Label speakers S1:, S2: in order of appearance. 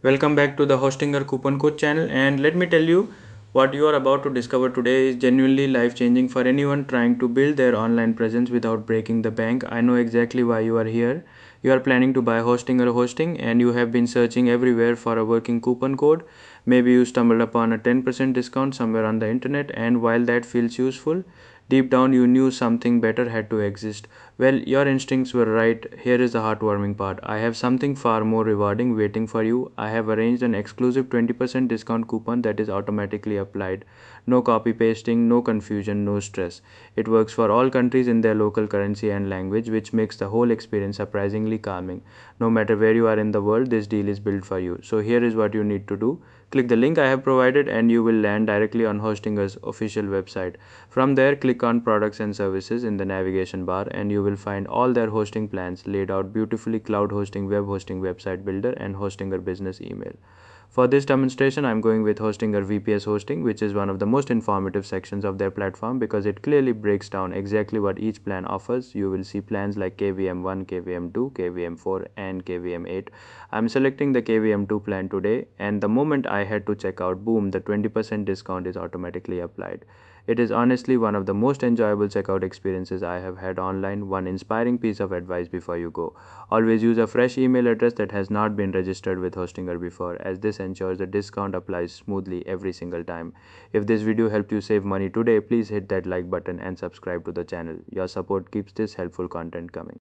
S1: Welcome back to the Hostinger Coupon Code channel, and let me tell you, what you are about to discover today is genuinely life changing for anyone trying to build their online presence without breaking the bank. I know exactly why you are here. You are planning to buy hosting or hosting, and you have been searching everywhere for a working coupon code. Maybe you stumbled upon a 10% discount somewhere on the internet, and while that feels useful, deep down you knew something better had to exist. Well, your instincts were right. Here is the heartwarming part. I have something far more rewarding waiting for you. I have arranged an exclusive 20% discount coupon that is automatically applied. No copy pasting, no confusion, no stress. It works for all countries in their local currency and language, which makes the whole experience surprisingly calming. No matter where you are in the world, this deal is built for you. So here is what you need to do. Click the link I have provided and you will land directly on Hostinger's official website. From there, click on Products and Services in the navigation bar and you will find all their hosting plans laid out beautifully: cloud hosting, web hosting, website builder, and Hostinger business email. For this demonstration, I'm going with Hostinger VPS hosting, which is one of the most informative sections of their platform because it clearly breaks down exactly what each plan offers. You will see plans like KVM1, KVM2, KVM4, and KVM8. I'm selecting the KVM2 plan today, and the moment I head to checkout, boom, the 20% discount is automatically applied. It is honestly one of the most enjoyable checkout experiences I have had online. One inspiring piece of advice before you go: always use a fresh email address that has not been registered with Hostinger before, as this ensures the discount applies smoothly every single time. If this video helped you save money today, please hit that like button and subscribe to the channel. Your support keeps this helpful content coming.